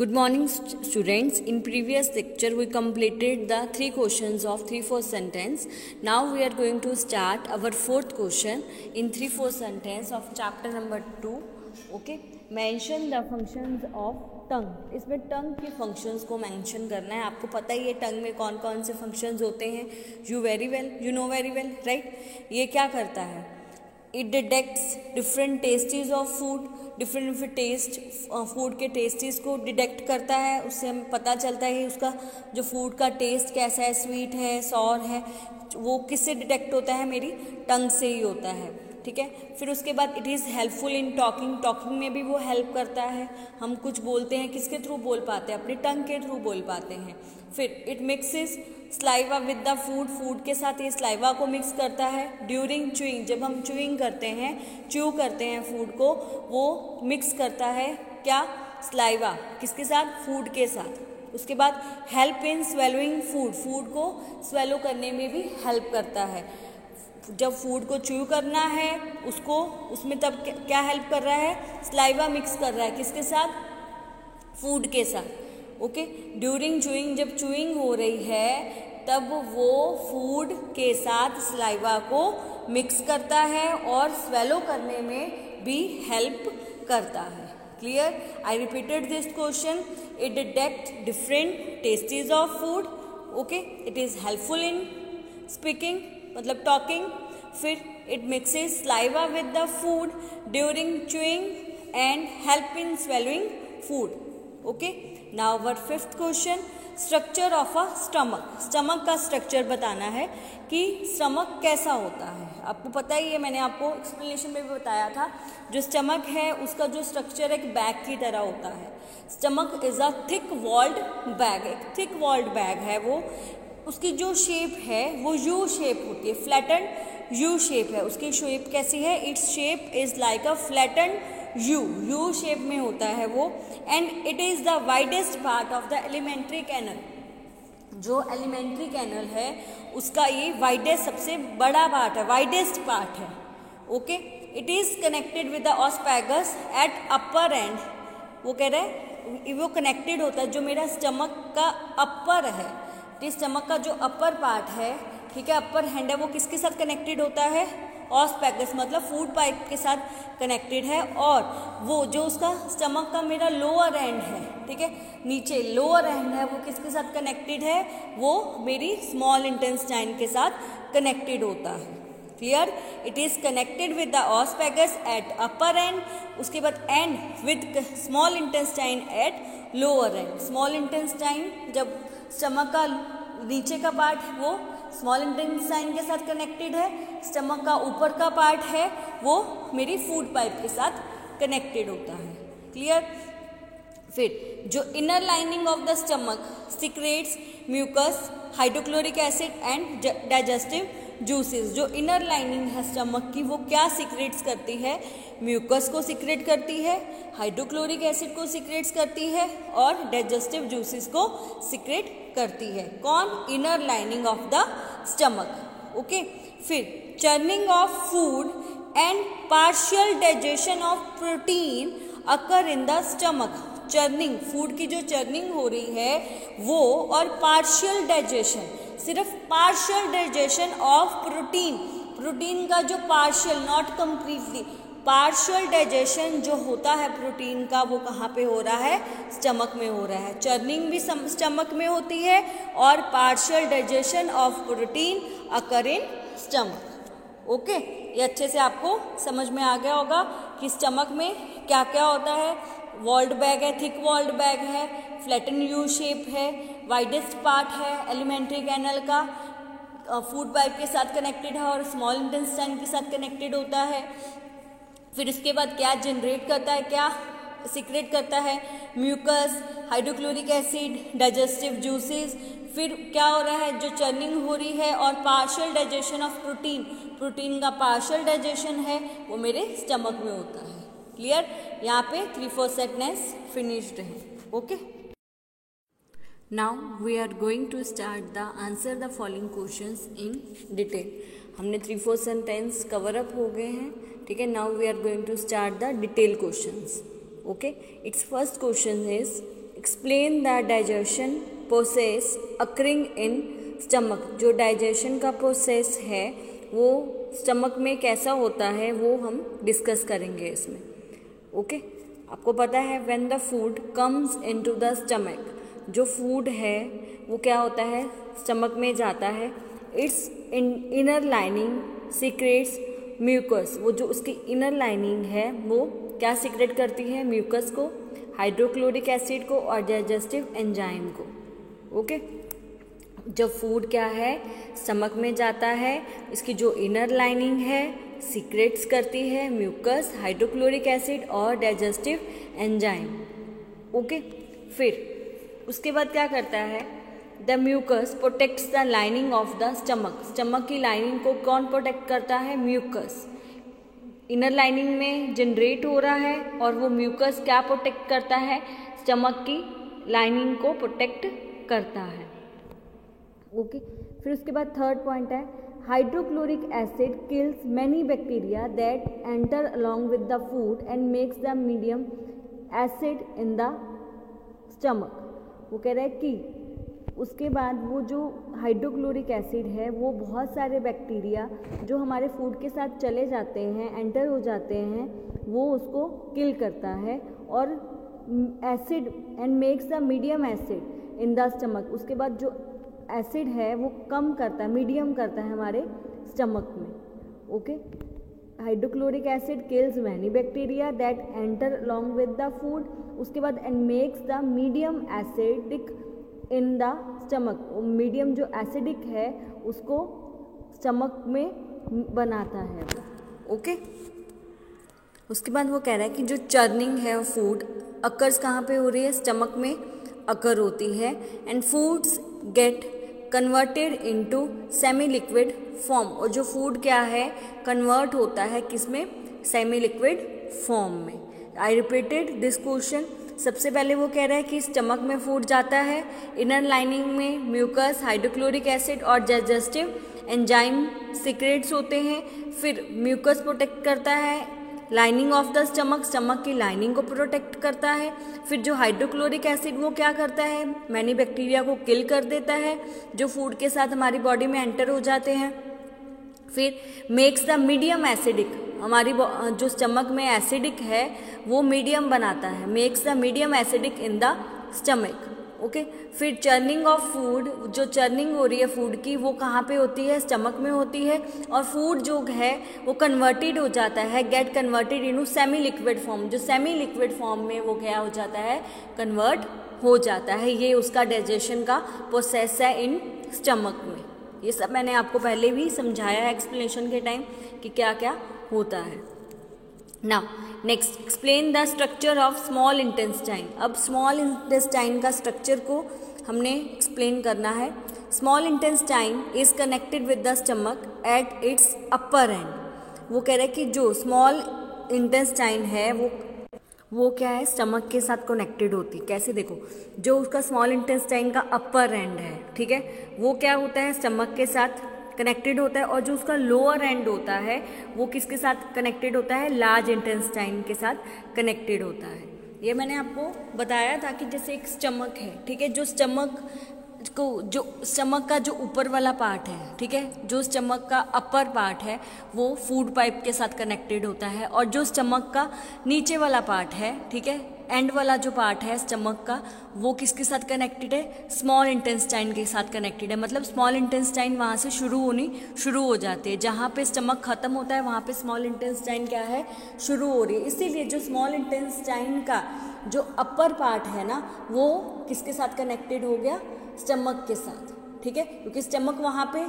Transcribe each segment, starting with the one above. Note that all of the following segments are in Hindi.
Good morning students. In previous lecture we completed the 3 questions of 3-4 sentence. Now we are going to start our 4th question in 3-4 sentence of chapter number 2. Okay. Mention the functions of tongue. इसमें टंग की फंक्शंस को मेंशन करना है. आपको पता ही है टंग में कौन कौन से फंक्शंस होते हैं. You know very well, right? ये क्या करता है? It detects different tastes of food. Different taste food के टेस्टीज़ को डिटेक्ट करता है. उससे हमें पता चलता है उसका जो फूड का टेस्ट कैसा है, स्वीट है, सॉर है, वो किससे डिटेक्ट होता है, मेरी टंग से ही होता है. ठीक है. फिर उसके बाद it is helpful in talking में भी वो हेल्प करता है. हम कुछ बोलते हैं किसके थ्रू बोल पाते हैं, अपनी टंग के थ्रू बोल पाते हैं. फिर it mixes saliva with the food के साथ ये स्लाइवा को मिक्स करता है. ड्यूरिंग च्यूइंग, जब हम च्यूइंग करते हैं, च्यू करते हैं फूड को, वो मिक्स करता है क्या, स्लाइवा किसके साथ, फूड के साथ. उसके बाद हेल्प इन स्वेलोइंग फूड को स्वेलो करने में भी हेल्प करता है. जब फूड को च्यू करना है उसमें तब क्या हेल्प कर रहा है, स्लाइवा मिक्स कर रहा है किसके साथ, फूड के साथ. ओके. ड्यूरिंग च्यूइंग, जब च्यूइंग हो रही है तब वो फूड के साथ स्लाइवा को मिक्स करता है और स्वेलो करने में भी हेल्प करता है. Clear? I repeated this question. It detect different tastes of food. Okay. It is helpful in speaking मतलब टॉकिंग. फिर it mixes saliva with the food during chewing and help in swallowing food. Okay. Now our 5th question, structure of a stomach का स्ट्रक्चर बताना है कि स्टमक कैसा होता है. आपको पता ही है, मैंने आपको एक्सप्लेनेशन में भी बताया था. जो स्टमक है उसका जो स्ट्रक्चर एक बैग की तरह होता है. Stomach is a thick walled bag, एक थिक वॉल्ड बैग है वो. उसकी जो शेप है वो यू शेप होती है, फ्लैटन यू शेप है. उसकी शेप कैसी है, it's shape is like a flatten U shape में होता है वो. And it is the widest part of the alimentary canal. जो एलिमेंट्री कैनल है उसका ये वाइडेस्ट, सबसे बड़ा पार्ट है, वाइडेस्ट पार्ट है. Okay. It is connected with the oesophagus at upper end. वो कह रहे हैं वो कनेक्टेड होता है, जो मेरा स्टमक का अपर है, स्टमक का जो अपर पार्ट है, ठीक है, अपर हैंड है, वो किसके साथ कनेक्टेड होता है, ऑस्पैगस मतलब फूड पाइप के साथ कनेक्टेड है. और वो जो उसका स्टमक का मेरा लोअर एंड है, ठीक है, नीचे लोअर एंड है, वो किसके साथ कनेक्टेड है, वो मेरी स्मॉल इंटेस्टाइन के साथ कनेक्टेड होता है. Clear? It is connected with the oesophagus at upper end. उसके बाद and with small intestine at lower end. Small intestine जब स्टमक का नीचे का पार्ट वो स्मॉल इंटेस्टाइन के साथ कनेक्टेड है, स्टमक का ऊपर का पार्ट है वो मेरी फूड पाइप के साथ कनेक्टेड होता है. क्लियर? फिर जो inner lining of the stomach secretes mucus, hydrochloric acid and digestive juices. जो इनर लाइनिंग है स्टमक की वो क्या सिक्रेट्स करती है, म्यूकस को सिक्रेट करती है, हाइड्रोक्लोरिक एसिड को सिक्रेट्स करती है और डाइजेस्टिव जूसेस को सिक्रेट करती है. कौन? Inner lining of the stomach. Okay. फिर churning of food and partial digestion of protein occur in the stomach. Churning, food की जो चर्निंग हो रही है वो, और पार्शियल डाइजेशन, सिर्फ पार्शियल डाइजेशन ऑफ प्रोटीन का जो partial, not completely, partial digestion जो होता है प्रोटीन का वो कहाँ पे हो रहा है, स्टमक में हो रहा है. चर्निंग भी स्टमक में होती है और partial digestion of protein occur in stomach. Okay. ये अच्छे से आपको समझ में आ गया होगा कि स्टमक में क्या क्या होता है. वॉल्ड बैग है, थिक वॉल्ड बैग है, फ्लैटन यू शेप है, वाइडेस्ट पार्ट है एलिमेंट्री कैनल का, फूड पाइप के साथ कनेक्टेड है और स्मॉल इंटेस्टाइन के साथ कनेक्टेड होता है. फिर उसके बाद क्या जनरेट करता है, क्या सिक्रेट करता है, mucus, hydrochloric acid, digestive juices. फिर क्या हो रहा है, जो चर्निंग हो रही है और पार्शियल डाइजेशन ऑफ प्रोटीन का पार्शियल डाइजेशन है वो मेरे स्टमक में होता है. क्लियर? यहाँ पे 3-4 सेंटेंस फिनिश्ड है. Okay. Now we are going to start the answer the following questions in detail. हमने 3-4 सेंटेंस कवर अप हो गए हैं. ठीक है. Now we are going to start the detail questions. Okay. Its first question is explain the digestion process occurring in stomach. जो डाइजेशन का प्रोसेस है वो स्टमक में कैसा होता है वो हम डिस्कस करेंगे इसमें। ओके, आपको पता है when the food comes into the stomach, जो फूड है वो क्या होता है, स्टमक में जाता है। Its inner lining secretes mucus, वो जो उसकी इनर लाइनिंग है वो क्या सीक्रेट करती है, म्यूकस को, हाइड्रोक्लोरिक एसिड को और डाइजेस्टिव एंजाइम को। ओके, जब फूड क्या है स्टमक में जाता है, इसकी जो इनर लाइनिंग है सीक्रेट्स करती है म्यूकस, हाइड्रोक्लोरिक एसिड और डाइजेस्टिव एंजाइम। ओके, फिर उसके बाद क्या करता है, the mucus protects the lining of the stomach. Stomach की लाइनिंग को कौन प्रोटेक्ट करता है, म्यूकस। इनर लाइनिंग में जनरेट हो रहा है और वो म्यूकस क्या प्रोटेक्ट करता है, स्टमक की लाइनिंग को प्रोटेक्ट करता है। ओके, फिर उसके बाद थर्ड पॉइंट है, hydrochloric acid kills many bacteria that enter along with the food and makes the medium acid in the stomach. वो कह रहा है कि उसके बाद वो जो हाइड्रोक्लोरिक एसिड है वो बहुत सारे बैक्टीरिया जो हमारे फूड के साथ चले जाते हैं, एंटर हो जाते हैं, वो उसको किल करता है और acid and makes the medium acid in the stomach. उसके बाद जो एसिड है वो कम करता है, मीडियम करता है हमारे स्टमक में। Okay, hydrochloric acid kills many bacteria that enter along with the food. उसके बाद and makes the medium acidic in the stomach. Medium जो एसिडिक है उसको स्टमक में बनाता है वो। ओके, उसके बाद वो कह रहा है कि जो चर्निंग है फूड अकर्स कहाँ पे हो रही है, स्टमक में अकर होती है and foods get converted into semi liquid form. और जो फूड क्या है कन्वर्ट होता है किसमें, सेमी लिक्विड फॉर्म में। आई रिपीटेड दिस क्वेश्चन। सबसे पहले वो कह रहा है कि स्टमक में फूड जाता है, इनर लाइनिंग में म्यूकस, हाइड्रोक्लोरिक एसिड और डाइजेस्टिव एंजाइम सीक्रेट्स होते हैं। फिर म्यूकस प्रोटेक्ट करता है lining of the stomach, stomach की लाइनिंग को प्रोटेक्ट करता है। फिर जो हाइड्रोक्लोरिक एसिड वो क्या करता है, मैनी बैक्टीरिया को किल कर देता है जो फूड के साथ हमारी बॉडी में एंटर हो जाते हैं। फिर मेक्स द मीडियम एसिडिक, हमारी जो स्टमक में एसिडिक है वो मीडियम बनाता है, makes the medium acidic in the stomach. Okay, फिर चर्निंग ऑफ फूड, जो चर्निंग हो रही है फूड की वो कहाँ पे होती है, स्टमक में होती है। और फूड जो है वो कन्वर्टेड हो जाता है, get converted into semi liquid form. जो सेमी लिक्विड फॉर्म में वो क्या हो जाता है, कन्वर्ट हो जाता है। ये उसका डाइजेशन का प्रोसेस है इन स्टमक में। ये सब मैंने आपको पहले भी समझाया है एक्सप्लेनेशन के टाइम कि क्या क्या होता है। Now next, explain the structure of small intestine. अब स्मॉल इंटेस्टाइन का स्ट्रक्चर को हमने एक्सप्लेन करना है। Small intestine is connected with the stomach at its upper end. वो कह रहे हैं कि जो स्मॉल इंटेस्टाइन है वो क्या है, स्टमक के साथ कनेक्टेड होती है। कैसे, देखो, जो उसका स्मॉल इंटेस्टाइन का अपर एंड है, ठीक है, वो क्या होता है, स्टमक के साथ कनेक्टेड होता है। और जो उसका लोअर एंड होता है वो किसके साथ कनेक्टेड होता है, लार्ज इंटेस्टाइन के साथ कनेक्टेड होता है। ये मैंने आपको बताया था कि जैसे एक स्टमक है, ठीक है, जो स्टमक का जो ऊपर वाला पार्ट है, ठीक है, जो स्टमक का अपर पार्ट है वो फूड पाइप के साथ कनेक्टेड होता है। और जो स्टमक का नीचे वाला पार्ट है, ठीक है, एंड वाला जो पार्ट है स्टमक का वो किसके साथ कनेक्टेड है, स्मॉल इंटेस्टाइन के साथ कनेक्टेड है। मतलब स्मॉल इंटेस्टाइन वहाँ से शुरू हो जाती है, जहाँ पे स्टमक खत्म होता है वहाँ पे स्मॉल इंटेस्टाइन क्या है, शुरू हो रही है। इसीलिए जो स्मॉल इंटेस्टाइन का जो अपर पार्ट है ना वो किसके साथ कनेक्टेड हो गया, स्टमक के साथ, ठीक है, क्योंकि स्टमक वहाँ पे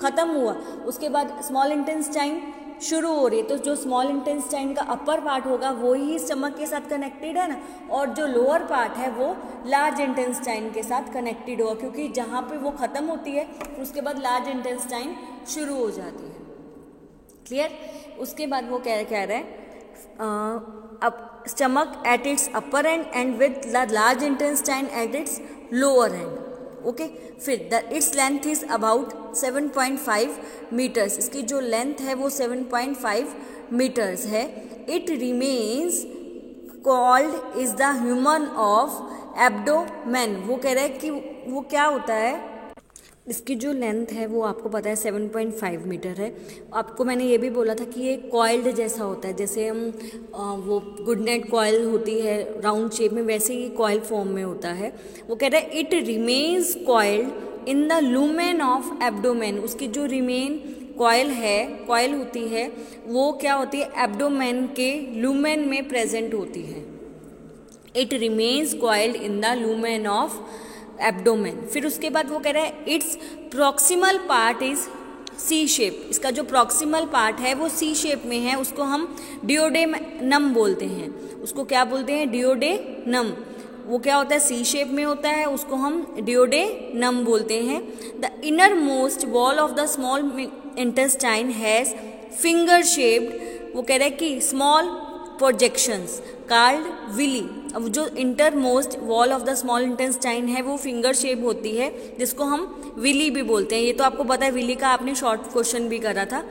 खत्म हुआ, उसके बाद स्मॉल इंटेस्टाइन शुरू हो रही है। तो जो स्मॉल इंटेस्टाइन का अपर पार्ट होगा वो ही स्टमक के साथ कनेक्टेड है ना, और जो लोअर पार्ट है वो लार्ज इंटेस्टाइन के साथ कनेक्टेड होगा, क्योंकि जहाँ पे वो खत्म होती है उसके बाद लार्ज इंटेस्टाइन शुरू हो जाती है। क्लियर। उसके बाद वो कह रहे हैं अब stomach at its upper end with the large intestine at its lower end. Okay, फिर its length is about 7.5 metres. इसकी जो लेंथ है वो 7.5 मीटर्स है। It remains called is the human of abdomen. वो कह रहा है कि वो क्या होता है, इसकी जो लेंथ है वो आपको पता है 7.5 मीटर है। आपको मैंने ये भी बोला था कि ये कॉइल्ड जैसा होता है, जैसे हम वो गुड नाइट कॉइल होती है राउंड शेप में, वैसे ही कॉइल फॉर्म में होता है। वो कह रहा है it remains coiled in the lumen of abdomen. उसकी जो रिमेन कॉइल होती है वो क्या होती है, एब्डोमेन के लूमेन में प्रेजेंट होती है। It remains coiled in the lumen of abdomen. फिर उसके बाद वो कह रहा है its proximal part is C shape. इसका जो प्रॉक्सिमल पार्ट है वो सी शेप में है, उसको हम डियोडेनम बोलते हैं। उसको क्या बोलते हैं, डियोडेनम। वो क्या होता है, सी शेप में होता है, उसको हम डियोडेनम बोलते हैं। The inner most wall of the small intestine has finger shaped. वो कह रहा है कि स्मॉल प्रोजेक्शंस कॉल्ड विली। अब जो innermost wall of the small intestine है वो फिंगर शेप होती है, जिसको हम विली भी बोलते हैं। ये तो आपको पता है, विली का आपने शॉर्ट क्वेश्चन भी करा था।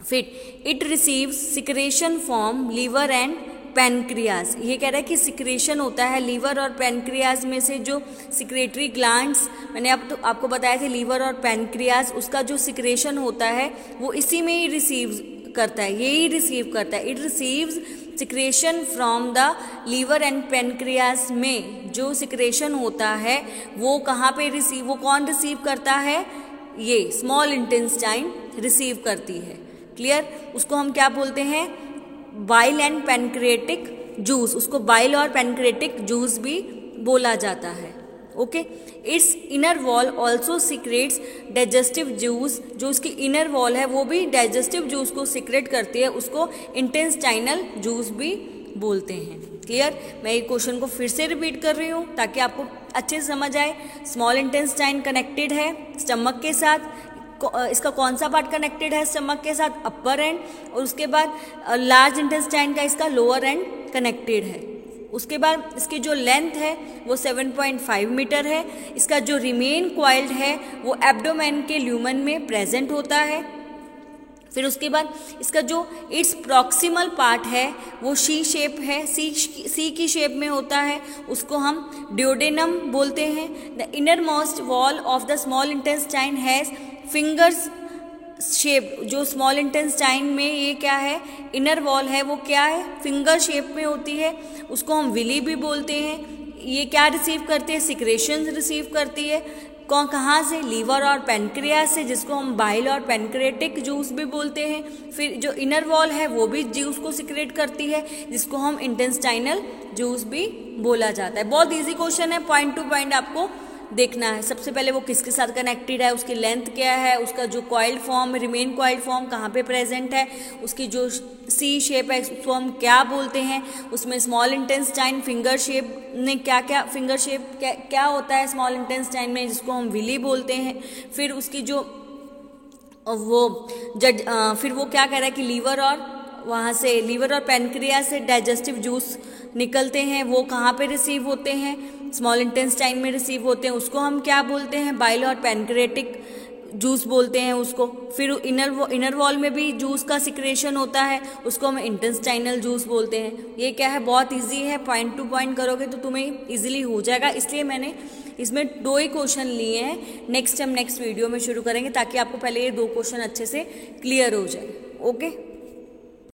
फिर it receives secretion from liver and pancreas. ये कह रहा है कि सिक्रेशन होता है लीवर और पैनक्रियाज में से, जो सिक्रेटरी ग्लैंड्स मैंने आपको बताया थे, लीवर और पैनक्रियाज, उसका जो सिक्रेशन होता है वो इसी में ही रिसीव करता है, यही रिसीव करता है। It receives secretion from the liver and pancreas में जो सिक्रेशन होता है वो कहाँ पे रिसीव, वो कौन रिसीव करता है, ये स्मॉल इंटेस्टाइन रिसीव करती है। क्लियर। उसको हम क्या बोलते हैं, बाइल एंड पैनक्रिएटिक जूस। उसको बाइल और पैनक्रिएटिक जूस भी बोला जाता है। Okay. Its inner wall also secretes digestive juice. जो उसकी इनर वॉल है वो भी डाइजेस्टिव जूस को सिक्रेट करती है, उसको इंटेस्टाइनल जूस भी बोलते हैं। क्लियर। मैं ये क्वेश्चन को फिर से रिपीट कर रही हूँ ताकि आपको अच्छे से समझ आए। स्मॉल इंटेस्टाइन कनेक्टेड है स्टमक के साथ। इसका कौन सा पार्ट कनेक्टेड है स्टमक के साथ, अपर एंड। और उसके बाद लार्ज इंटेस्टाइन का इसका लोअर एंड कनेक्टेड है। उसके बाद इसकी जो लेंथ है वो 7.5 मीटर है। इसका जो रिमेन कॉइल्ड है वो एब्डोमेन के ल्यूमन में प्रेजेंट होता है। फिर उसके बाद इसका जो इट्स प्रॉक्सिमल पार्ट है वो सी शेप है, सी की शेप में होता है, उसको हम डियोडेनम बोलते हैं। The inner most wall of the small intestine has fingers shape. जो स्मॉल इंटेस्टाइन में ये क्या है, इनर वॉल है, वो क्या है, फिंगर शेप में होती है, उसको हम विली भी बोलते हैं। ये क्या रिसीव करती है, सिक्रेशंस रिसीव करती है। कहाँ से, लीवर और पैनक्रियाज से, जिसको हम बाइल और पैनक्रिएटिक जूस भी बोलते हैं। फिर जो इनर वॉल है वो भी जूस को सिक्रेट करती है, जिसको हम इंटेस्टाइनल जूस भी बोला जाता है। बहुत इजी क्वेश्चन है, पॉइंट टू पॉइंट आपको देखना है। सबसे पहले वो किसके साथ कनेक्टेड है, उसकी लेंथ क्या है, उसका जो coiled form, remain coiled form कहाँ पे प्रेजेंट है, उसकी जो सी शेप है उसको हम क्या बोलते हैं, उसमें स्मॉल इंटेस्टाइन फिंगर शेप में क्या क्या, फिंगर शेप क्या होता है स्मॉल इंटेस्टाइन में, जिसको हम विली बोलते हैं। फिर उसकी जो फिर वो क्या कह रहा है कि लीवर और पैनक्रिया से डाइजेस्टिव जूस निकलते हैं, वो कहाँ पे रिसीव होते हैं, स्मॉल इंटेस्टाइन में रिसीव होते हैं, उसको हम क्या बोलते हैं, बाइल और पैनक्रिएटिक जूस बोलते हैं उसको। फिर इनर वॉल में भी जूस का सिक्रेशन होता है, उसको हम इंटेस्टाइनल जूस बोलते हैं। ये क्या है, बहुत इजी है, पॉइंट टू पॉइंट करोगे तो तुम्हें इजीली हो जाएगा। इसलिए मैंने इसमें 2 ही क्वेश्चन लिए हैं। नेक्स्ट वीडियो में शुरू करेंगे ताकि आपको पहले ये 2 क्वेश्चन अच्छे से क्लियर हो जाए। ओके।